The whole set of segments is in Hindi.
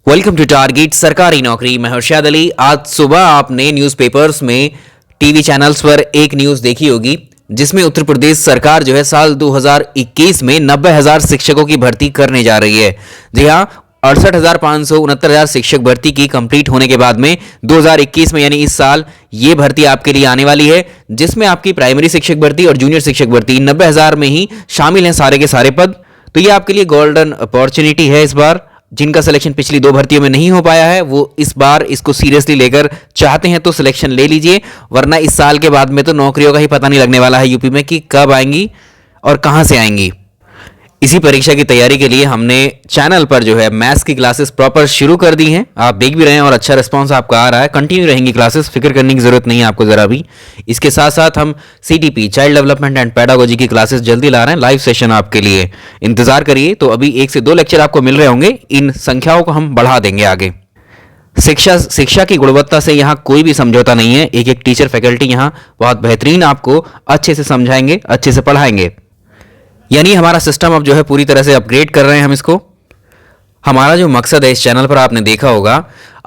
वेलकम टू टारगेट सरकारी नौकरी। मैं हर्षद अली। आज सुबह आपने न्यूज़पेपर्स में, टीवी चैनल्स पर एक न्यूज़ देखी होगी जिसमें उत्तर प्रदेश सरकार जो है साल 2021 में 90,000 शिक्षकों की भर्ती करने जा रही है। जी हाँ, 68,569 शिक्षक भर्ती की कंप्लीट होने के बाद में 2021 में यानी इस साल ये भर्ती आपके लिए आने वाली है, जिसमें आपकी प्राइमरी शिक्षक भर्ती और जूनियर शिक्षक भर्ती 90,000 में ही शामिल हैं सारे के सारे पद। तो ये आपके लिए गोल्डन अपॉर्चुनिटी है। इस बार जिनका सिलेक्शन पिछली 2 भर्तियों में नहीं हो पाया है वो इस बार इसको सीरियसली लेकर चाहते हैं तो सिलेक्शन ले लीजिए, वरना इस साल के बाद में तो नौकरियों का ही पता नहीं लगने वाला है यूपी में कि कब आएंगी और कहां से आएंगी। इसी परीक्षा की तैयारी के लिए हमने चैनल पर जो है मैथ्स की क्लासेस प्रॉपर शुरू कर दी हैं। आप देख भी रहे हैं और अच्छा रिस्पांस आपका आ रहा है। कंटिन्यू रहेंगी क्लासेस, फिक्र करने की जरूरत नहीं है आपको जरा भी। इसके साथ साथ हम CTP child development and pedagogy की क्लासेस जल्दी ला रहे हैं, लाइव सेशन आपके लिए। इंतजार करिए। तो अभी 1 से 2 लेक्चर आपको मिल रहे होंगे, इन संख्याओं को हम बढ़ा देंगे आगे। शिक्षा की गुणवत्ता से यहाँ कोई भी समझौता नहीं है। एक एक टीचर फैकल्टी यहाँ बहुत बेहतरीन आपको अच्छे से समझाएंगे, अच्छे से पढ़ाएंगे। यानी हमारा सिस्टम अब जो है पूरी तरह से अपग्रेड कर रहे हैं हम इसको। हमारा जो मकसद है इस चैनल पर आपने देखा होगा,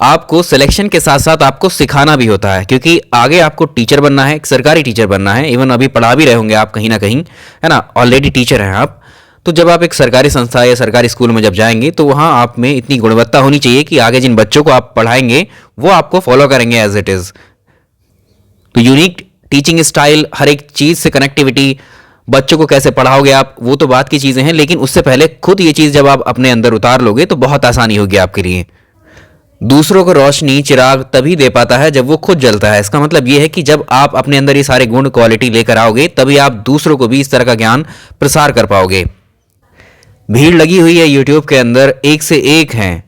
आपको सिलेक्शन के साथ साथ आपको सिखाना भी होता है, क्योंकि आगे आपको टीचर बनना है, एक सरकारी टीचर बनना है। इवन अभी पढ़ा भी रहे होंगे आप कहीं ना कहीं, है ना, ऑलरेडी टीचर हैं आप। तो जब आप एक सरकारी संस्था या सरकारी स्कूल में जब जाएंगे तो वहाँ आप में इतनी गुणवत्ता होनी चाहिए कि आगे जिन बच्चों को आप पढ़ाएंगे वो आपको फॉलो करेंगे एज इट इज़। तो यूनिक टीचिंग स्टाइल, हर एक चीज़ से कनेक्टिविटी, बच्चों को कैसे पढ़ाओगे आप, वो तो बात की चीज़ें हैं, लेकिन उससे पहले खुद ये चीज़ जब आप अपने अंदर उतार लोगे तो बहुत आसानी होगी आपके लिए। दूसरों को रोशनी चिराग तभी दे पाता है जब वो खुद जलता है। इसका मतलब ये है कि जब आप अपने अंदर ये सारे गुण क्वालिटी लेकर आओगे तभी आप दूसरों को भी इस तरह का ज्ञान प्रसार कर पाओगे। भीड़ लगी हुई है यूट्यूब के अंदर, एक से एक हैं।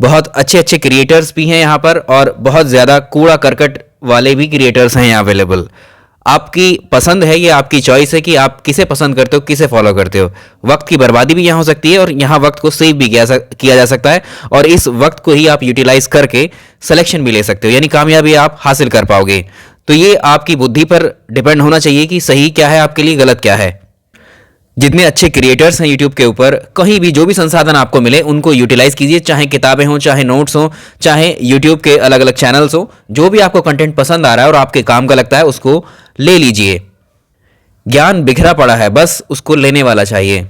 बहुत अच्छे अच्छे क्रिएटर्स भी हैं यहाँ पर और बहुत ज़्यादा कूड़ा करकट वाले भी क्रिएटर्स हैं यहाँ अवेलेबल। आपकी पसंद है, ये आपकी चॉइस है कि आप किसे पसंद करते हो, किसे फॉलो करते हो। वक्त की बर्बादी भी यहाँ हो सकती है और यहाँ वक्त को सेव भी किया जा सकता है, और इस वक्त को ही आप यूटिलाइज करके सिलेक्शन भी ले सकते हो, यानी कामयाबी आप हासिल कर पाओगे। तो ये आपकी बुद्धि पर डिपेंड होना चाहिए कि सही क्या है आपके लिए, गलत क्या है। जितने अच्छे क्रिएटर्स हैं यूट्यूब के ऊपर, कहीं भी जो भी संसाधन आपको मिले उनको यूटिलाइज कीजिए, चाहे किताबें हों, चाहे नोट्स हों, चाहे यूट्यूब के अलग अलग चैनल्स हो। जो भी आपको कंटेंट पसंद आ रहा है और आपके काम का लगता है उसको ले लीजिए। ज्ञान बिखरा पड़ा है, बस उसको लेने वाला चाहिए।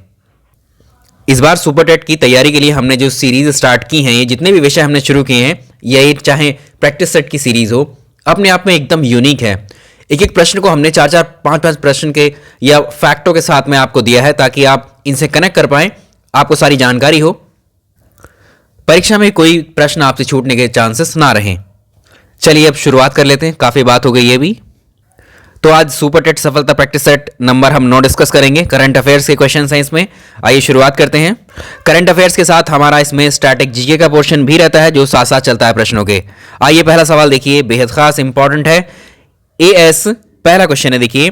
इस बार सुपर टेट की तैयारी के लिए हमने जो सीरीज स्टार्ट की हैं, ये जितने भी विषय हमने शुरू किए हैं, ये चाहे प्रैक्टिस सेट की सीरीज हो, अपने आप में एकदम यूनिक है। एक एक प्रश्न को हमने 4-4, 5-5 प्रश्न के या फैक्टों के साथ में आपको दिया है ताकि आप इनसे कनेक्ट कर पाएं, आपको सारी जानकारी हो, परीक्षा में कोई प्रश्न आपसे छूटने के चांसेस ना रहें। चलिए अब शुरुआत कर लेते हैं, काफ़ी बात हो गई ये भी। तो आज सुपर टेट सफलता प्रैक्टिस सेट नंबर हम 9 डिस्कस करेंगे। करंट अफेयर्स के क्वेश्चन हैं इसमें। आइए शुरुआत करते हैं। करंट अफेयर्स के साथ हमारा इसमें स्टैटिक जीके का पोर्शन भी रहता है जो साथ साथ चलता है प्रश्नों के। आइए पहला सवाल देखिए, बेहद खास इंपॉर्टेंट है। एएस, पहला क्वेश्चन है देखिए,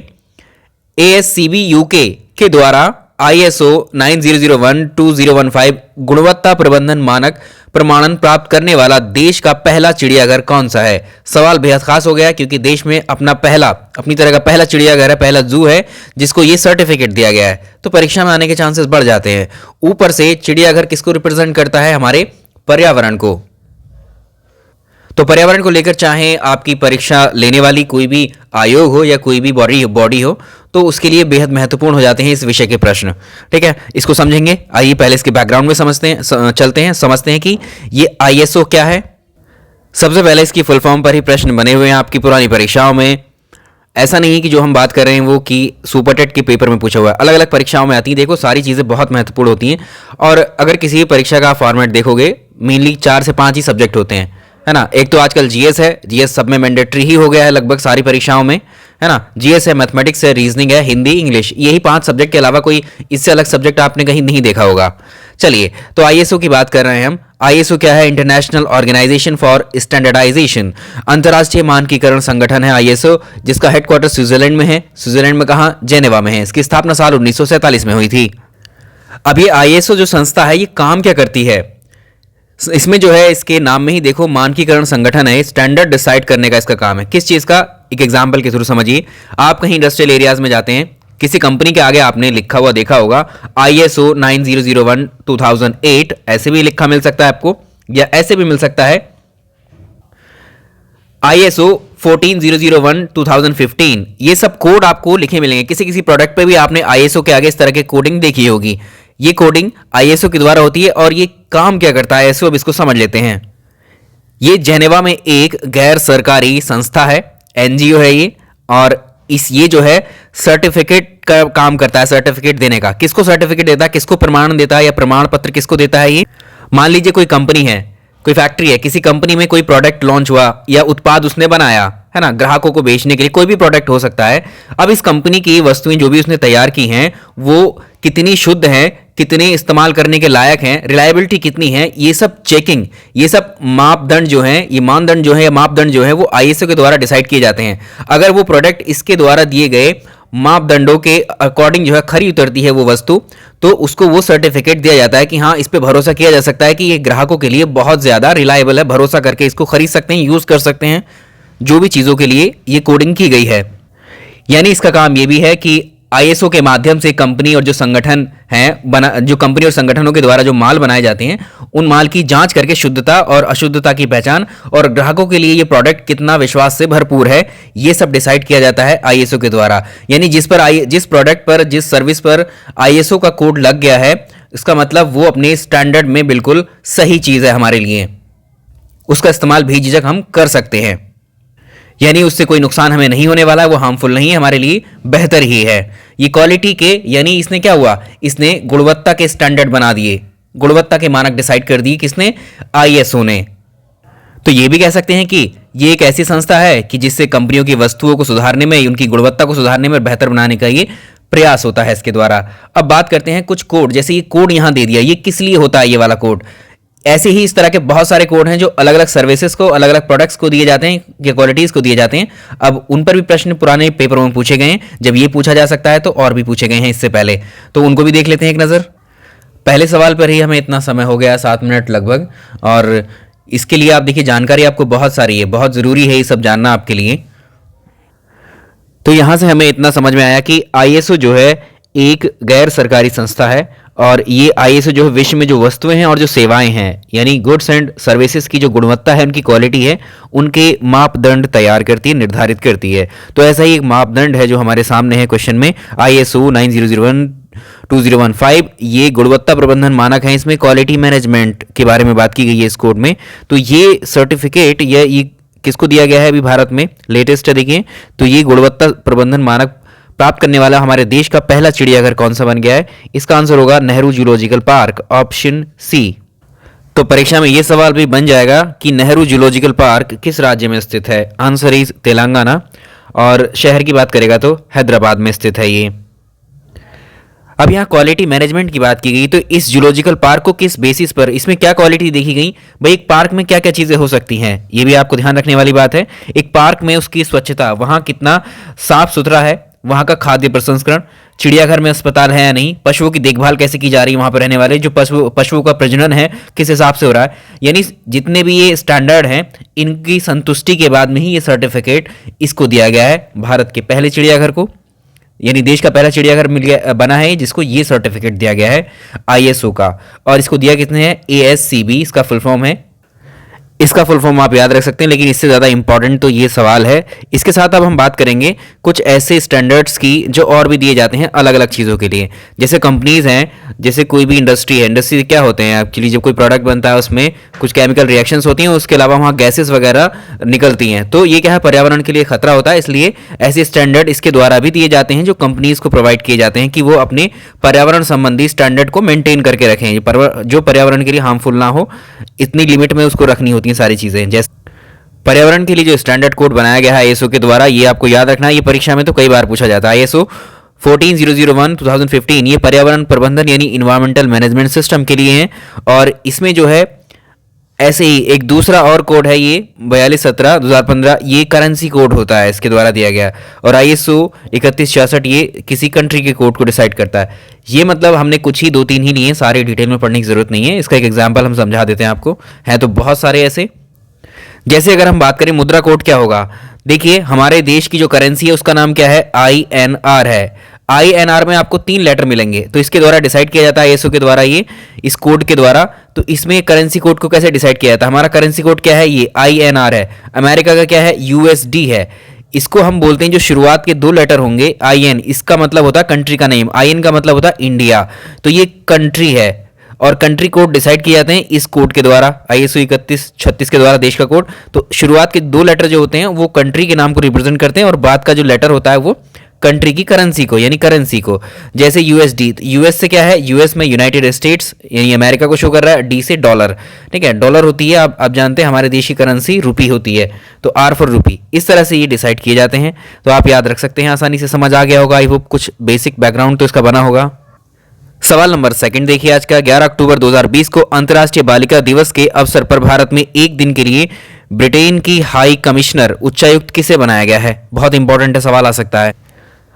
एएससीबी यूके के द्वारा ISO 9001-2015 गुणवत्ता प्रबंधन मानक प्रमाणन प्राप्त करने वाला देश का पहला चिड़ियाघर कौन सा है। सवाल बेहद खास हो गया क्योंकि देश में अपनी तरह का पहला चिड़ियाघर है, पहला जू है जिसको ये सर्टिफिकेट दिया गया है। तो परीक्षा में आने के चांसेस बढ़ जाते हैं। ऊपर से चिड़ियाघर किसको रिप्रेजेंट करता है, हमारे पर्यावरण को। तो पर्यावरण को लेकर चाहे आपकी परीक्षा लेने वाली कोई भी आयोग हो या कोई भी बॉडी हो, तो उसके लिए बेहद महत्वपूर्ण हो जाते हैं इस विषय के प्रश्न। ठीक है, इसको समझेंगे। आइए पहले इसके बैकग्राउंड में समझते हैं कि ये ISO क्या है। सबसे पहले इसकी फुल फॉर्म पर ही प्रश्न बने हुए हैं आपकी पुरानी परीक्षाओं में। ऐसा नहीं है कि जो हम बात कर रहे हैं वो कि सुपर टेट के पेपर में पूछा हुआ है, अलग अलग परीक्षाओं में आती है। देखो सारी चीज़ें बहुत महत्वपूर्ण होती हैं, और अगर किसी भी परीक्षा का फॉर्मेट देखोगे, मेनली 4 से 5 ही सब्जेक्ट होते हैं, है ना। एक तो आजकल जीएस है, जीएस सब में मैंडेटरी ही हो गया है लगभग सारी परीक्षाओं में, है ना। जीएस है, मैथमेटिक्स है, रीजनिंग है, हिंदी, इंग्लिश, यही 5 सब्जेक्ट के अलावा कोई इससे अलग सब्जेक्ट आपने कहीं नहीं देखा होगा। चलिए, तो ISO की बात कर रहे हैं हम। ISO क्या है? इंटरनेशनल ऑर्गेनाइजेशन फॉर स्टैंडर्डाइजेशन, अंतर्राष्ट्रीय मानकीकरण संगठन है ISO, जिसका हेडक्वार्टर स्विट्जरलैंड में है। स्विट्जरलैंड में कहाँ? जेनेवा में है। इसकी स्थापना साल 1947 में हुई थी। अब ये ISO जो संस्था है ये काम क्या करती है? इसमें जो है इसके नाम में ही देखो मानकीकरण संगठन है, स्टैंडर्ड डिसाइड करने का इसका काम है। किस चीज़ का? एक एग्जाम्पल के थ्रू समझिए। आप कहीं इंडस्ट्रियल एरियाज में जाते हैं, किसी कंपनी के आगे आपने लिखा हुआ देखा होगा ISO 9001:2008, ऐसे भी लिखा मिल सकता है आपको, या ऐसे भी मिल सकता है ISO 14001:2015। ये सब कोड आपको लिखे मिलेंगे। किसी किसी प्रोडक्ट पे भी आपने ISO के आगे इस तरह के कोडिंग देखी होगी। ये कोडिंग ISO के द्वारा होती है और ये काम क्या करता है ISO, अब इसको समझ लेते हैं। ये जेनेवा में एक गैर सरकारी संस्था है, NGO है ये, और ये जो है सर्टिफिकेट का काम करता है, सर्टिफिकेट देने का। किसको सर्टिफिकेट देता है, किसको प्रमाण देता है या प्रमाण पत्र किसको देता है ये? मान लीजिए कोई कंपनी है, कोई फैक्ट्री है, किसी कंपनी में कोई प्रोडक्ट लॉन्च हुआ या उत्पाद उसने बनाया है ना, ग्राहकों को बेचने के लिए, कोई भी प्रोडक्ट हो सकता है। अब इस कंपनी की वस्तुएं जो भी उसने तैयार की हैं वो कितनी शुद्ध हैं, कितने इस्तेमाल करने के लायक हैं, रिलायबिलिटी कितनी है, ये सब चेकिंग, ये सब मापदंड जो हैं, ये मानदंड जो है या मापदंड जो है वो ISO के द्वारा डिसाइड किए जाते हैं। अगर वो प्रोडक्ट इसके द्वारा दिए गए मापदंडों के अकॉर्डिंग जो है खरी उतरती है वो वस्तु, तो उसको वो सर्टिफिकेट दिया जाता है कि हाँ, इस पे भरोसा किया जा सकता है कि ये ग्राहकों के लिए बहुत ज्यादा रिलायबल है, भरोसा करके इसको खरीद सकते हैं, यूज कर सकते हैं, जो भी चीजों के लिए ये कोडिंग की गई है। यानी इसका काम ये भी है कि ISO के माध्यम से कंपनी और जो संगठन हैं, जो कंपनी और संगठनों के द्वारा जो माल बनाए जाते हैं उन माल की जांच करके शुद्धता और अशुद्धता की पहचान और ग्राहकों के लिए ये प्रोडक्ट कितना विश्वास से भरपूर है, ये सब डिसाइड किया जाता है ISO के द्वारा। यानी जिस प्रोडक्ट पर, जिस सर्विस पर ISO का कोड लग गया है, इसका मतलब वो अपने स्टैंडर्ड में बिल्कुल सही चीज है हमारे लिए, उसका इस्तेमाल बेझिझक हम कर सकते हैं। यानी उससे कोई नुकसान हमें नहीं होने वाला है, वो हार्मफुल नहीं है, हमारे लिए बेहतर ही है। ये क्वालिटी के, यानी इसने क्या हुआ, इसने गुणवत्ता के स्टैंडर्ड बना दिए, गुणवत्ता के मानक डिसाइड कर दिए, किसने? ISO ने। तो ये भी कह सकते हैं कि ये एक ऐसी संस्था है कि जिससे कंपनियों की वस्तुओं को सुधारने में, उनकी गुणवत्ता को सुधारने में, बेहतर बनाने का ये प्रयास होता है इसके द्वारा। अब बात करते हैं कुछ कोड, जैसे ये कोड यहां दे दिया, ये किस लिए होता है ये वाला कोड? ऐसे ही इस तरह के बहुत सारे कोड हैं जो अलग अलग सर्विसेज को, अलग अलग प्रोडक्ट्स को दिए जाते हैं, या क्वालिटीज को दिए जाते हैं। अब उन पर भी प्रश्न पुराने पेपरों में पूछे गए हैं। जब ये पूछा जा सकता है तो और भी पूछे गए हैं इससे पहले, तो उनको भी देख लेते हैं एक नज़र। पहले सवाल पर ही हमें इतना समय हो गया, 7 मिनट लगभग, और इसके लिए आप देखिए जानकारी आपको बहुत सारी है, बहुत ज़रूरी है ये सब जानना आपके लिए। तो यहां से हमें इतना समझ में आया कि ISO जो है एक गैर सरकारी संस्था है, और ये ISO जो है विश्व में जो वस्तुएं हैं और जो सेवाएं हैं, यानी गुड्स एंड सर्विसेज की जो गुणवत्ता है, उनकी क्वालिटी है, उनके मापदंड तैयार करती है, निर्धारित करती है। तो ऐसा ही एक मापदंड है जो हमारे सामने है क्वेश्चन में, ISO 9001:2015। ये गुणवत्ता प्रबंधन मानक है, इसमें क्वालिटी मैनेजमेंट के बारे में बात की गई है इस कोड में। तो ये सर्टिफिकेट ये किसको दिया गया है अभी भारत में, लेटेस्ट है देखिए। तो ये गुणवत्ता प्रबंधन मानक प्राप्त करने वाला हमारे देश का पहला चिड़ियाघर कौन सा बन गया है? इसका आंसर होगा Nehru zoological park, option C. तो परीक्षा में यह सवाल भी बन जाएगा कि नेहरू जूलॉजिकल पार्क किस राज्य में स्थित है? आंसर इज तेलंगाना, और शहर की बात करेगा तो हैदराबाद में स्थित है ये। अब यहाँ क्वालिटी मैनेजमेंट की बात की गई, तो इस जूलॉजिकल पार्क को किस बेसिस पर, इसमें क्या क्वालिटी देखी गई भाई? एक पार्क में क्या क्या चीजें हो सकती हैं, ये भी आपको ध्यान रखने वाली बात है। एक पार्क में उसकी स्वच्छता, वहां कितना साफ सुथरा है, वहां का खाद्य प्रसंस्करण, चिड़ियाघर में अस्पताल है या नहीं, पशुओं की देखभाल कैसे की जा रही है, वहां पर रहने वाले जो पशुओं का प्रजनन है किस हिसाब से हो रहा है। यानी जितने भी ये स्टैंडर्ड हैं, इनकी संतुष्टि के बाद में ही ये सर्टिफिकेट इसको दिया गया है, भारत के पहले चिड़ियाघर को, यानी देश का पहला चिड़ियाघर मिल गया, बना है जिसको ये सर्टिफिकेट दिया गया है ISO का। और इसको दिया कितने है? ASCB इसका फुल फॉर्म है। इसका फुल फॉर्म आप याद रख सकते हैं, लेकिन इससे ज़्यादा इंपॉर्टेंट तो ये सवाल है। इसके साथ अब हम बात करेंगे कुछ ऐसे स्टैंडर्ड्स की जो और भी दिए जाते हैं अलग अलग चीज़ों के लिए। जैसे कंपनीज हैं, जैसे कोई भी इंडस्ट्री है, इंडस्ट्री क्या होते हैं एक्चुअली, जब कोई प्रोडक्ट बनता है उसमें कुछ केमिकल रिएक्शंस होती हैं, उसके अलावा वहाँ गैसेस वगैरह निकलती हैं, तो ये क्या है, पर्यावरण के लिए खतरा होता है। इसलिए ऐसे स्टैंडर्ड इसके द्वारा भी दिए जाते हैं जो कंपनीज को प्रोवाइड किए जाते हैं कि वो अपने पर्यावरण संबंधी स्टैंडर्ड को मेंटेन करके रखें, जो पर्यावरण के लिए हार्मफुल ना हो, इतनी लिमिट में उसको रखनी होती हैं सारी चीज़ें। जैसे पर्यावरण के लिए जो स्टैंडर्ड कोड बनाया गया है ISO के द्वारा, ये आपको याद रखना है, ये परीक्षा में तो कई बार पूछा जाता है। ISO 14001:2015 ये पर्यावरण प्रबंधन यानी इन्वायरमेंटल मैनेजमेंट सिस्टम के लिए है। और इसमें जो है ऐसे ही एक दूसरा और कोड है, ये 4217/2015, ये करेंसी कोड होता है, इसके द्वारा दिया गया। और ISO 3166 ये किसी कंट्री के कोड को डिसाइड करता है। ये मतलब हमने कुछ ही 2-3 ही लिए, सारे डिटेल में पढ़ने की जरूरत नहीं है। इसका एक एग्जाम्पल हम समझा देते हैं आपको, हैं तो बहुत सारे ऐसे। जैसे अगर हम बात करें मुद्रा कोड क्या होगा, देखिए हमारे देश की जो करेंसी है उसका नाम क्या है? INR है। INR में आपको 3 लेटर मिलेंगे, तो इसके द्वारा डिसाइड किया जाता है ISO के द्वारा, ये इस कोड के द्वारा। तो इसमें करेंसी कोड को कैसे डिसाइड किया जाता है? हमारा करेंसी कोड क्या है? ये INR है। अमेरिका का क्या है? USD है। इसको हम बोलते हैं, जो शुरुआत के 2 लेटर होंगे IN, इसका मतलब होता है कंट्री का नेम, IN का मतलब होता है इंडिया, तो ये कंट्री है। और कंट्री कोड डिसाइड किए जाते हैं इस कोड के द्वारा, ISO 3136 के द्वारा, देश का कोड। तो शुरुआत के 2 लेटर जो होते हैं वो कंट्री के नाम को रिप्रेजेंट करते हैं, और बाद का जो लेटर होता है वो कंट्री की करेंसी को, यानी करेंसी को। जैसे USD, यूएस से क्या है? यूएस में यूनाइटेड स्टेट्स यानी अमेरिका को शो कर रहा है, D से डॉलर, ठीक है, डॉलर होती है, आप जानते हैं हमारे देश की करेंसी रुपी होती है, तो R फॉर रुपी। इस तरह से ये डिसाइड किए जाते हैं, तो आप याद रख सकते हैं, आसानी से समझ आ गया होगा, आई होप कुछ बेसिक बैकग्राउंड तो इसका बना होगा। सवाल नंबर 2 देखिए आज का। 11 अक्टूबर 2020 को अंतर्राष्ट्रीय बालिका दिवस के अवसर पर भारत में एक दिन के लिए ब्रिटेन की हाई कमिश्नर उच्चायुक्त किसे बनाया गया है? बहुत इंपॉर्टेंट है, सवाल आ सकता है।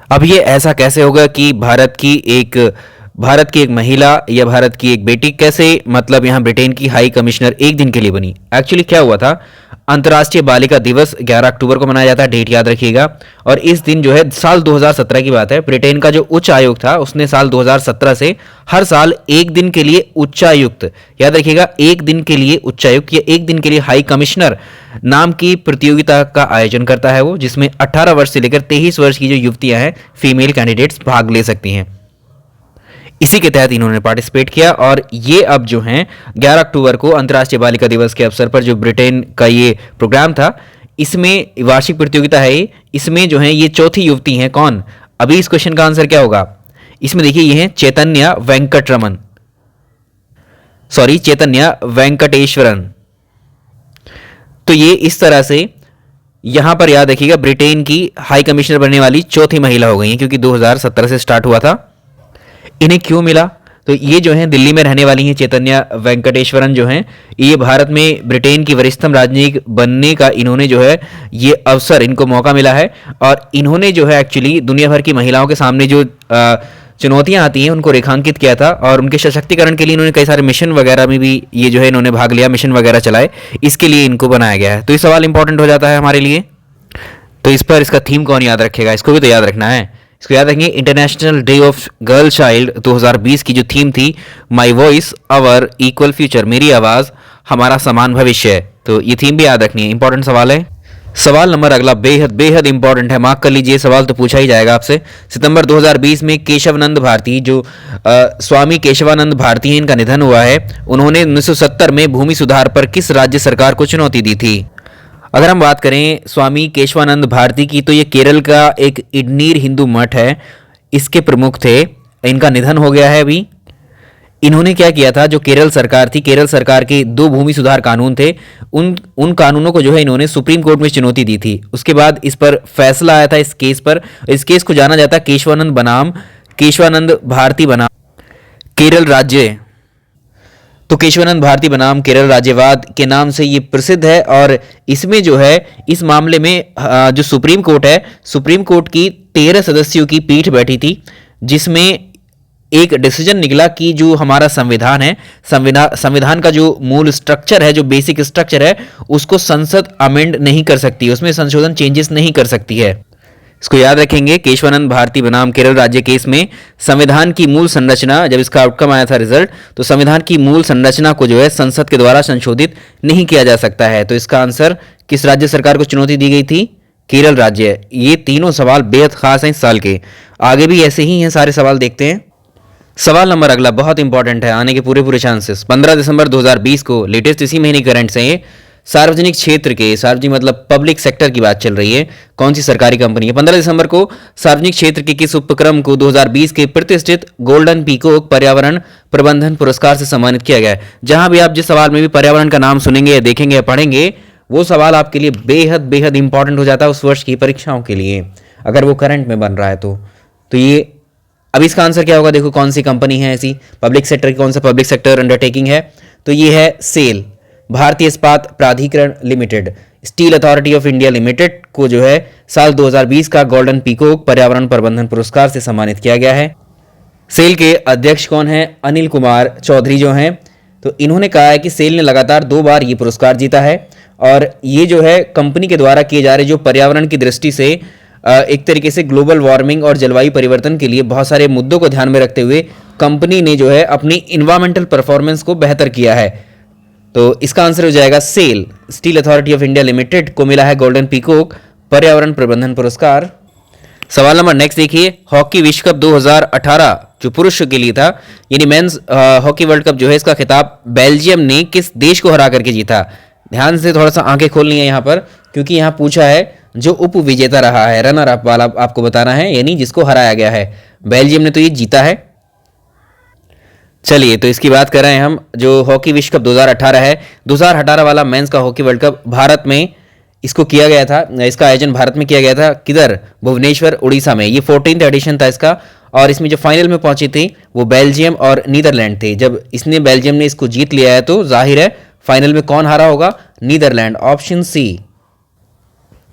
अब ये ऐसा कैसे होगा कि भारत की एक महिला या भारत की एक बेटी कैसे, मतलब यहाँ ब्रिटेन की हाई कमिश्नर एक दिन के लिए बनी? एक्चुअली क्या हुआ था, अंतर्राष्ट्रीय बालिका दिवस 11 अक्टूबर को मनाया जाता है, डेट याद रखिएगा। और इस दिन जो है साल 2017 की बात है, ब्रिटेन का जो उच्च आयोग था उसने साल 2017 से हर साल एक दिन के लिए उच्चायुक्त, याद रखिएगा, एक दिन के लिए उच्चायुक्त या एक दिन के लिए हाई कमिश्नर नाम की प्रतियोगिता का आयोजन करता है वो, जिसमें 18 वर्ष से लेकर 23 वर्ष की जो युवतियां हैं, फीमेल कैंडिडेट्स भाग ले सकती हैं। इसी के तहत इन्होंने पार्टिसिपेट किया, और ये अब जो हैं 11 अक्टूबर को अंतर्राष्ट्रीय बालिका दिवस के अवसर पर जो ब्रिटेन का ये प्रोग्राम था, इसमें वार्षिक प्रतियोगिता है, इसमें जो है ये चौथी युवती हैं। कौन? अभी इस क्वेश्चन का आंसर क्या होगा? इसमें देखिए ये हैं चैतन्या वेंकटेश्वरन। तो ये इस तरह से यहां पर याद रखिएगा, ब्रिटेन की हाई कमिश्नर बनने वाली चौथी महिला हो गई हैं, क्योंकि 2017 से स्टार्ट हुआ था। इन्हें क्यों मिला? तो ये जो हैं दिल्ली में रहने वाली हैं चैतन्या वेंकटेश्वरन, जो हैं ये भारत में ब्रिटेन की वरिष्ठतम राजनयिक बनने का इन्होंने जो है ये अवसर, इनको मौका मिला है। और इन्होंने जो है एक्चुअली दुनिया भर की महिलाओं के सामने जो चुनौतियां आती हैं उनको रेखांकित किया था, और उनके सशक्तिकरण के लिए इन्होंने कई सारे मिशन वगैरह में भी ये जो है इन्होंने भाग लिया, मिशन वगैरह चलाए, इसके लिए इनको बनाया गया है। तो ये सवाल इंपॉर्टेंट हो जाता है हमारे लिए। तो इस पर इसका थीम कौन याद रखेगा? इसको भी तो याद रखना है। इसको याद रखेंगे, international day of girl child 2020 की जो थीम थी, my voice our equal future, मेरी आवाज हमारा समान भविष्य है। तो ये थीम भी याद रखनी है, इंपॉर्टेंट सवाल है। सवाल नंबर अगला बेहद बेहद इंपॉर्टेंट है, मार्क कर लीजिए, सवाल तो पूछा ही जाएगा आपसे। सितंबर 2020 में केशवानंद भारती, जो स्वामी केशवानंद भारती हैं, इनका निधन हुआ है। उन्होंने 1970 में भूमि सुधार पर किस राज्य सरकार को चुनौती दी थी? अगर हम बात करें स्वामी केशवानंद भारती की, तो ये केरल का एक इडनीर हिंदू मठ है, इसके प्रमुख थे। इनका निधन हो गया है अभी। इन्होंने क्या किया था, जो केरल सरकार थी, केरल सरकार के 2 भूमि सुधार कानून थे, उन कानूनों को जो है इन्होंने सुप्रीम कोर्ट में चुनौती दी थी। उसके बाद इस पर फैसला आया था इस केस पर। इस केस को जाना जाता है केशवानंद भारती बनाम केरल राज्य। तो केशवानंद भारती बनाम केरल राज्यवाद के नाम से ये प्रसिद्ध है। और इसमें जो है इस मामले में जो सुप्रीम कोर्ट है, सुप्रीम कोर्ट की 13 सदस्यों की पीठ बैठी थी, जिसमें एक डिसीजन निकला कि जो हमारा संविधान है, संविधान का जो मूल स्ट्रक्चर है, जो बेसिक स्ट्रक्चर है, उसको संसद अमेंड नहीं कर सकती, उसमें संशोधन चेंजेस नहीं कर सकती है। इसको याद रखेंगे, केशवानंद भारती बनाम केरल राज्य केस में संविधान की मूल संरचना, जब इसका आउटकम आया था रिजल्ट, तो संविधान की मूल संरचना को जो है संसद के द्वारा संशोधित नहीं किया जा सकता है। तो इसका आंसर किस राज्य सरकार को चुनौती दी गई थी? केरल राज्य। ये तीनों सवाल बेहद खास हैं इस साल के, आगे भी ऐसे ही हैं सारे सवाल, देखते हैं। सवाल नंबर अगला बहुत इंपॉर्टेंट है, आने के पूरे चांसेस। 15 दिसंबर 2020 को, लेटेस्ट इसी महीने करंट से, सार्वजनिक क्षेत्र के, सार्वजनिक मतलब पब्लिक सेक्टर की बात चल रही है, कौन सी सरकारी कंपनी है? 15 दिसंबर को सार्वजनिक क्षेत्र के किस उपक्रम को 2020 के प्रतिष्ठित गोल्डन पीकॉक पर्यावरण प्रबंधन पुरस्कार से सम्मानित किया गया है? जहां भी आप जिस सवाल में भी पर्यावरण का नाम सुनेंगे या देखेंगे या पढ़ेंगे, वो सवाल आपके लिए बेहद बेहद इंपॉर्टेंट हो जाता है उस वर्ष की परीक्षाओं के लिए, अगर वो करंट में बन रहा है तो ये अब इसका आंसर क्या होगा? देखो कौन सी कंपनी है ऐसी, पब्लिक सेक्टर की कौन सा पब्लिक सेक्टर अंडरटेकिंग है? तो ये है सेल, भारतीय इस्पात प्राधिकरण limited, steel authority of India limited को जो है साल 2020 का गोल्डन पीकॉक पर्यावरण प्रबंधन पुरस्कार से सम्मानित किया गया है। सेल के अध्यक्ष कौन है? अनिल कुमार चौधरी जो हैं। तो इन्होंने कहा है कि सेल ने लगातार 2 बार ये पुरस्कार जीता है, और ये जो है कंपनी के द्वारा किए जा रहे जो पर्यावरण की दृष्टि से एक तरीके से ग्लोबल वार्मिंग और जलवायु परिवर्तन के लिए बहुत सारे मुद्दों को ध्यान में रखते हुए कंपनी ने जो है अपनी इन्वायरमेंटल परफॉर्मेंस को बेहतर किया है। तो इसका आंसर हो जाएगा SAIL. Steel authority of India limited को मिला है गोल्डन पीकॉक पर्यावरण प्रबंधन पुरस्कार। सवाल नंबर नेक्स्ट देखिए, हॉकी विश्व कप 2018 जो पुरुषों के लिए था, यानी मेंस हॉकी वर्ल्ड कप जो है, इसका खिताब बेल्जियम ने किस देश को हरा करके जीता? ध्यान से थोड़ा सा आंखें खोलनी है यहाँ पर, क्योंकि यहाँ पूछा है जो उप विजेता रहा है, रनर अप वाला आपको बताना है, यानी जिसको हराया गया है। बेल्जियम ने तो ये जीता है। चलिए, तो इसकी बात कर रहे हैं हम। जो हॉकी विश्व कप 2018 है, 2018 वाला मेंस का हॉकी वर्ल्ड कप भारत में इसको किया गया था। इसका आयोजन भारत में किया गया था। किधर? भुवनेश्वर, उड़ीसा में। ये 14th एडिशन था इसका, और इसमें जो फाइनल में पहुंची थी वो बेल्जियम और नीदरलैंड थे। जब बेल्जियम ने इसको जीत लिया है तो जाहिर है फाइनल में कौन हारा होगा? Netherland, option C.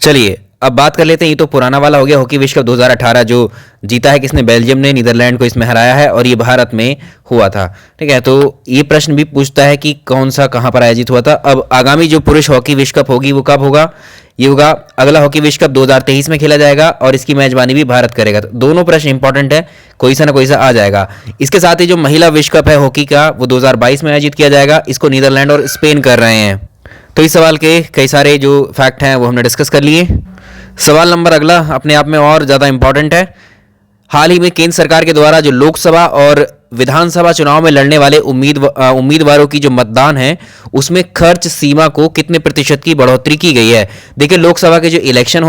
चलिए, अब बात कर लेते हैं, ये तो पुराना वाला हो गया, हॉकी विश्व कप 2018 जो जीता है किसने? बेल्जियम ने नीदरलैंड को इसमें हराया है, और ये भारत में हुआ था। ठीक है, तो ये प्रश्न भी पूछता है कि कौन सा कहां पर आयोजित हुआ था। अब आगामी जो पुरुष हॉकी विश्व कप होगी वो कब होगा? ये होगा अगला हॉकी विश्व कप 2023 में खेला जाएगा, और इसकी मेजबानी भी भारत करेगा। तो दोनों प्रश्न इंपॉर्टेंट है, कोई सा ना कोई सा आ जाएगा। इसके साथ ही जो महिला विश्व कप है हॉकी का, वो 2022 में आयोजित किया जाएगा। इसको नीदरलैंड और स्पेन कर रहे हैं। तो इस सवाल के कई सारे जो फैक्ट हैं वो हमने डिस्कस कर लिए। सवाल नंबर अगला अपने आप में और ज़्यादा इंपॉर्टेंट है। हाल ही में केंद्र सरकार के द्वारा जो लोकसभा और विधानसभा चुनाव में लड़ने वाले उम्मीदवारों की जो मतदान है उसमें खर्च सीमा को कितने प्रतिशत की बढ़ोतरी की गई है? देखिए, लोकसभा के जो इलेक्शन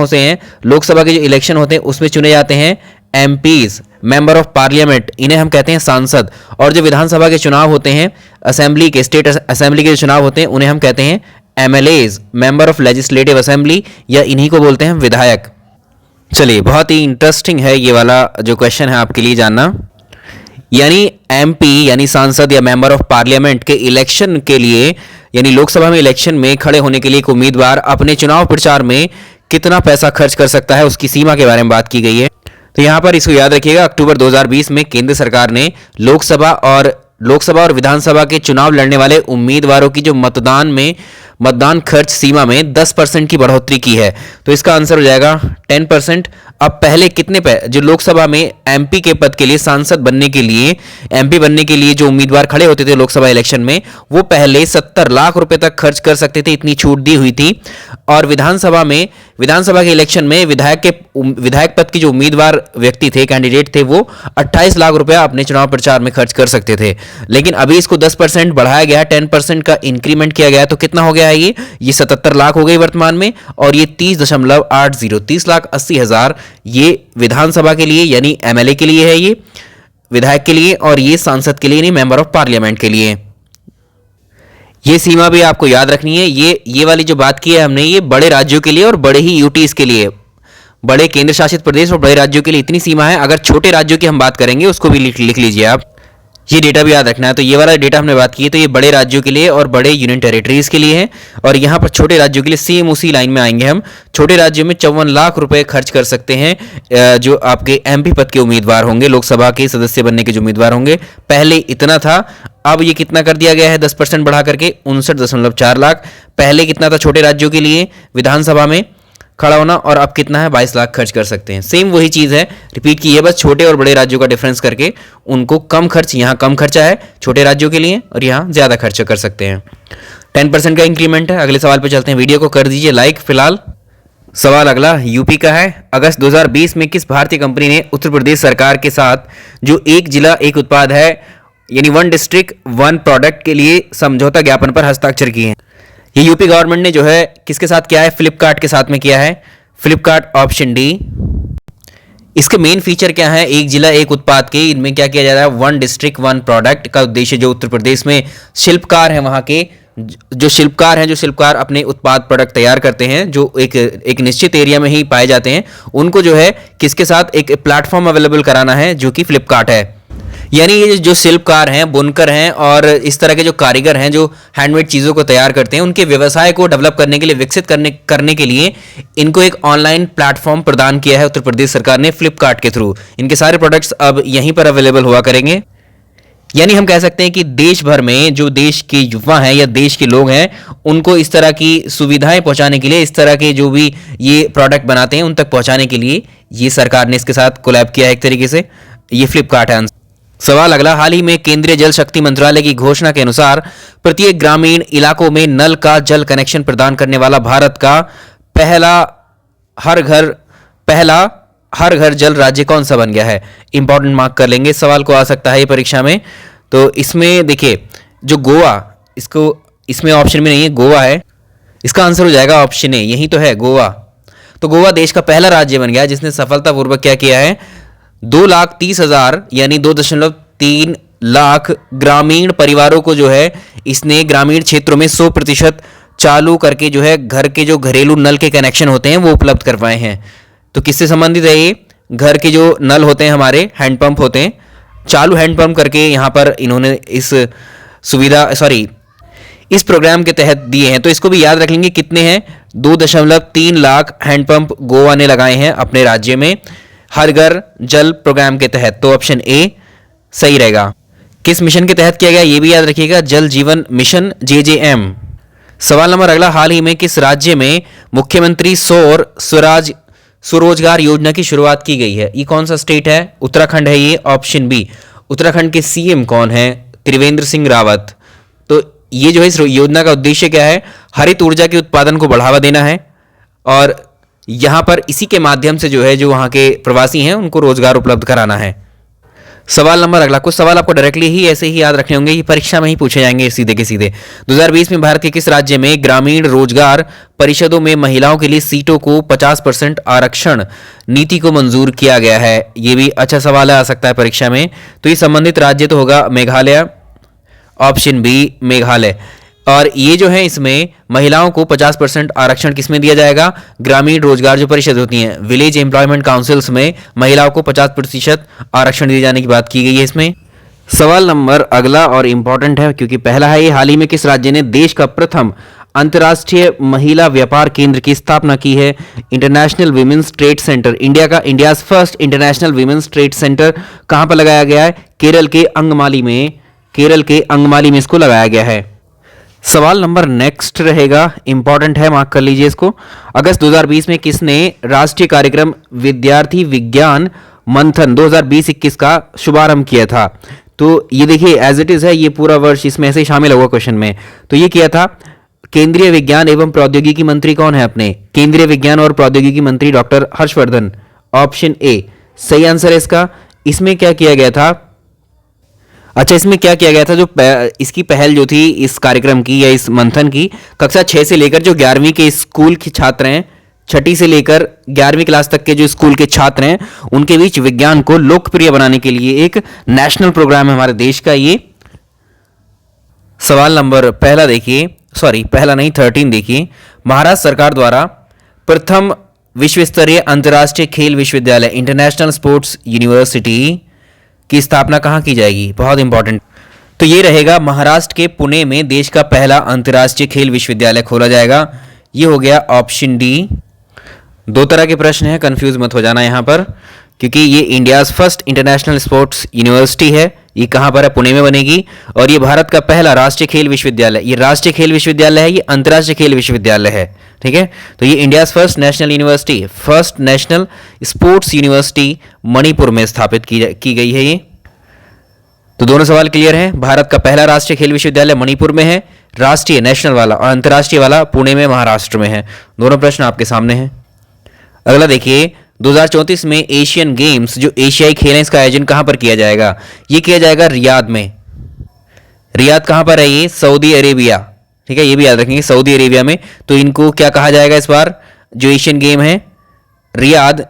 होते हैं उसमें चुने जाते हैं एमपीज, मेंबर ऑफ पार्लियामेंट, इन्हें हम कहते हैं सांसद। और जो विधानसभा के चुनाव होते हैं, असेंबली के, स्टेट असेंबली के जो चुनाव होते हैं, उन्हें हम कहते हैं MLAs, member of legislative assembly, या इन्हीं को बोलते हैं विधायक। चलिए, बहुत ही इंटरेस्टिंग है ये वाला जो क्वेश्चन है आपके लिए जानना। यानी एमपी यानी सांसद या मेंबर ऑफ पार्लियामेंट के इलेक्शन के लिए, यानी लोकसभा में इलेक्शन में खड़े होने के लिए एक उम्मीदवार अपने चुनाव प्रचार में कितना पैसा खर्च कर सकता है, उसकी सीमा के बारे में बात की गई है। तो यहां पर इसको याद रखिएगा, अक्टूबर 2020 में केंद्र सरकार ने लोकसभा और विधानसभा के चुनाव लड़ने वाले उम्मीदवारों की जो मतदान खर्च सीमा में 10% की बढ़ोतरी की है। तो इसका आंसर हो जाएगा 10%। अब पहले कितने जो लोकसभा में एमपी के पद के लिए, सांसद बनने के लिए, एमपी बनने के लिए जो उम्मीदवार खड़े होते थे लोकसभा इलेक्शन में, वो पहले 70 लाख रुपए तक खर्च कर सकते थे, इतनी छूट दी हुई थी। और विधानसभा के इलेक्शन में विधायक पद के जो उम्मीदवार व्यक्ति थे, कैंडिडेट थे, वो 28 लाख रुपया अपने चुनाव प्रचार में खर्च कर सकते थे। लेकिन अभी इसको 10% बढ़ाया गया, 10% का इंक्रीमेंट किया गया। तो कितना हो गया है ये 77 लाख हो गई वर्तमान में, और ये 30,80 ये विधानसभा के लिए यानी एमएलए के लिए है, ये विधायक के लिए, और ये सांसद के लिए यानी मेंबर ऑफ पार्लियामेंट के लिए। ये सीमा भी आपको याद रखनी है। ये वाली जो बात की है हमने, ये बड़े राज्यों के लिए और बड़े ही यूटीज के लिए, बड़े केंद्र शासित प्रदेश और बड़े राज्यों के लिए इतनी सीमा है। अगर छोटे राज्यों की हम बात करेंगे उसको भी लिख लीजिए आप, ये डेटा भी याद रखना है। तो ये वाला डेटा हमने बात की है, तो ये बड़े राज्यों के लिए और बड़े यूनियन टेरिटरीज के लिए है। और यहाँ पर छोटे राज्यों के लिए सेम उसी लाइन में आएंगे हम। छोटे राज्यों में 54 लाख रुपए खर्च कर सकते हैं जो आपके एमपी पद के उम्मीदवार होंगे, लोकसभा के सदस्य बनने के जो उम्मीदवार होंगे। पहले इतना था, अब ये कितना कर दिया गया है 10% बढ़ा करके 59.4 लाख। पहले कितना था छोटे राज्यों के लिए विधानसभा में खड़ा होना, और अब कितना है 22 लाख खर्च कर सकते हैं। सेम वही चीज़ है, रिपीट की है, बस छोटे और बड़े राज्यों का डिफरेंस करके उनको कम खर्च, यहाँ कम खर्चा है छोटे राज्यों के लिए और यहाँ ज़्यादा खर्चा कर सकते हैं। 10% का इंक्रीमेंट है। अगले सवाल पे चलते हैं, वीडियो को कर दीजिए लाइक। फिलहाल सवाल अगला यूपी का है। अगस्त 2020 में किस भारतीय कंपनी ने उत्तर प्रदेश सरकार के साथ जो एक जिला एक उत्पाद है यानी 1 डिस्ट्रिक्ट 1 प्रोडक्ट के लिए समझौता ज्ञापन पर हस्ताक्षर किए हैं? ये यूपी गवर्नमेंट ने जो है किसके साथ किया है? फ्लिपकार्ट के साथ में किया है। Flipkart, option D. इसके मेन फीचर क्या है? एक जिला एक उत्पाद के, इनमें क्या किया जा रहा है? 1 डिस्ट्रिक्ट 1 प्रोडक्ट का उद्देश्य जो उत्तर प्रदेश में शिल्पकार हैं, वहां के जो शिल्पकार अपने उत्पाद प्रोडक्ट तैयार करते हैं, जो एक निश्चित एरिया में ही पाए जाते हैं, उनको जो है किसके साथ एक प्लेटफॉर्म अवेलेबल कराना है, जो कि फ्लिपकार्ट है। यानी ये जो शिल्पकार हैं, बुनकर हैं और इस तरह के जो कारीगर हैं जो हैंडमेड चीज़ों को तैयार करते हैं, उनके व्यवसाय को डेवलप करने के लिए, विकसित करने के लिए इनको एक ऑनलाइन प्लेटफॉर्म प्रदान किया है उत्तर प्रदेश सरकार ने फ्लिपकार्ट के थ्रू। इनके सारे प्रोडक्ट्स अब यहीं पर अवेलेबल हुआ करेंगे। यानी हम कह सकते हैं कि देश भर में जो देश के युवा हैं या देश के लोग हैं, उनको इस तरह की सुविधाएं पहुंचाने के लिए, इस तरह के जो भी ये प्रोडक्ट बनाते हैं उन तक पहुंचाने के लिए ये सरकार ने इसके साथ कोलैब किया है एक तरीके से। ये फ्लिपकार्ट है। सवाल अगला, हाल ही में केंद्रीय जल शक्ति मंत्रालय की घोषणा के अनुसार प्रत्येक ग्रामीण इलाकों में नल का जल कनेक्शन प्रदान करने वाला भारत का पहला हर घर जल राज्य कौन सा बन गया है? इंपॉर्टेंट मार्क कर लेंगे, सवाल को आ सकता है ये परीक्षा में। तो इसमें देखिए, जो गोवा, इसमें ऑप्शन में नहीं है, गोवा है, इसका आंसर हो जाएगा ऑप्शन ए, यही तो है गोवा। तो गोवा देश का पहला राज्य बन गया जिसने सफलतापूर्वक क्या किया है, 2,30,000 यानी 2.3 लाख ग्रामीण परिवारों को जो है इसने ग्रामीण क्षेत्रों में 100% चालू करके जो है घर के जो घरेलू नल के कनेक्शन होते हैं वो उपलब्ध करवाए हैं। तो किससे संबंधित है ये? घर के जो नल होते हैं हमारे, हैंडपंप होते हैं, चालू हैंडपंप करके यहाँ पर इन्होंने इस इस प्रोग्राम के तहत दिए हैं। तो इसको भी याद रख लेंगे, कितने हैं? 2.3 लाख हैंडपंप गोवा ने लगाए हैं अपने राज्य में हर घर जल प्रोग्राम के तहत। तो ऑप्शन ए सही रहेगा। किस मिशन के तहत किया गया ये भी याद रखिएगा, जल जीवन मिशन, JJM। सवाल नंबर अगला, हाल ही में किस राज्य में मुख्यमंत्री सौर स्वरोजगार योजना की शुरुआत की गई है? ये कौन सा स्टेट है? उत्तराखंड है ये, ऑप्शन बी। उत्तराखंड के CM कौन है? त्रिवेंद्र सिंह रावत। तो ये जो है इस योजना का उद्देश्य क्या है? हरित ऊर्जा के उत्पादन को बढ़ावा देना है और यहां पर इसी के माध्यम से जो है जो वहां के प्रवासी हैं उनको रोजगार उपलब्ध कराना है। सवाल नंबर अगला, कुछ सवाल आपको डायरेक्टली ही ऐसे ही याद रखने होंगे, ये परीक्षा में ही पूछे जाएंगे सीधे के सीधे। 2020 में भारत के किस राज्य में ग्रामीण रोजगार परिषदों में महिलाओं के लिए सीटों को 50% आरक्षण नीति को मंजूर किया गया है? ये भी अच्छा सवाल आ सकता है परीक्षा में। तो ये संबंधित राज्य तो होगा मेघालय, ऑप्शन बी मेघालय। और ये जो है इसमें महिलाओं को 50% आरक्षण किसमें दिया जाएगा? ग्रामीण रोजगार जो परिषद होती हैं, विलेज एम्प्लॉयमेंट काउंसिल्स में महिलाओं को 50% आरक्षण दिए जाने की बात की गई है इसमें। सवाल नंबर अगला और इंपॉर्टेंट है क्योंकि पहला है ये, हाल ही में किस राज्य ने देश का प्रथम अंतर्राष्ट्रीय महिला व्यापार केंद्र की स्थापना की है? International women's trade centre, India's first international women's trade centre कहां पर लगाया गया है? केरल के अंगमाली में इसको लगाया गया है। सवाल नंबर नेक्स्ट रहेगा, इंपॉर्टेंट है, मार्क कर लीजिए इसको। अगस्त 2020 में किसने राष्ट्रीय कार्यक्रम विद्यार्थी विज्ञान मंथन 2020-21 का शुभारंभ किया था? तो ये देखिए एज इट इज है, ये पूरा वर्ष इसमें ऐसे शामिल होगा क्वेश्चन में। तो ये किया था केंद्रीय विज्ञान एवं प्रौद्योगिकी मंत्री कौन है अपने? केंद्रीय विज्ञान और प्रौद्योगिकी मंत्री डॉक्टर हर्षवर्धन, ऑप्शन ए सही आंसर है इसका। इसमें क्या किया गया था? अच्छा, इसमें क्या किया गया था, जो इसकी पहल जो थी इस कार्यक्रम की या इस मंथन की, कक्षा 6 से लेकर जो 11वीं के स्कूल के छात्र हैं, 6ठी से लेकर 11वीं क्लास तक के जो स्कूल के छात्र हैं उनके बीच विज्ञान को लोकप्रिय बनाने के लिए एक नेशनल प्रोग्राम है हमारे देश का ये। सवाल नंबर पहला देखिए, पहला नहीं 13 देखिए, महाराष्ट्र सरकार द्वारा प्रथम विश्व स्तरीय अंतर्राष्ट्रीय खेल विश्वविद्यालय इंटरनेशनल स्पोर्ट्स यूनिवर्सिटी की स्थापना कहां की जाएगी? बहुत इंपॉर्टेंट। तो ये रहेगा महाराष्ट्र के पुणे में देश का पहला अंतर्राष्ट्रीय खेल विश्वविद्यालय खोला जाएगा। ये हो गया ऑप्शन डी। दो तरह के प्रश्न हैं, कंफ्यूज मत हो जाना यहां पर, क्योंकि ये India's first international sports university है। ये कहां पर है? पुणे में बनेगी। और ये भारत का पहला राष्ट्रीय खेल विश्वविद्यालय, ये राष्ट्रीय खेल विश्वविद्यालय है, ये अंतर्राष्ट्रीय खेल विश्वविद्यालय है। ठीक है, तो ये India's first national university, first national sports university Manipur में स्थापित की गई है ये। तो दोनों सवाल क्लियर हैं। भारत का पहला राष्ट्रीय खेल विश्वविद्यालय मणिपुर में है, राष्ट्रीय नेशनल वाला, और अंतर्राष्ट्रीय वाला पुणे में महाराष्ट्र में है। दोनों प्रश्न आपके सामने हैं। अगला देखिए, 2034 में एशियन गेम्स जो एशियाई खेल हैं इसका आयोजन कहां पर किया जाएगा? ये किया जाएगा रियाद में। रियाद कहां पर है? ये सऊदी अरेबिया। ठीक है, ये भी याद रखेंगे, सऊदी अरेबिया में। तो इनको क्या कहा जाएगा इस बार जो एशियन गेम है? Riyadh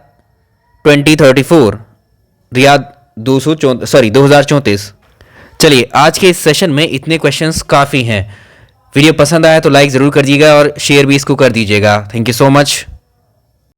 2034, Riyadh 2034। चलिए, आज के इस सेशन में इतने क्वेश्चंस काफ़ी हैं। वीडियो पसंद आया तो लाइक ज़रूर करिएगा और शेयर भी इसको कर दीजिएगा। Thank you so much.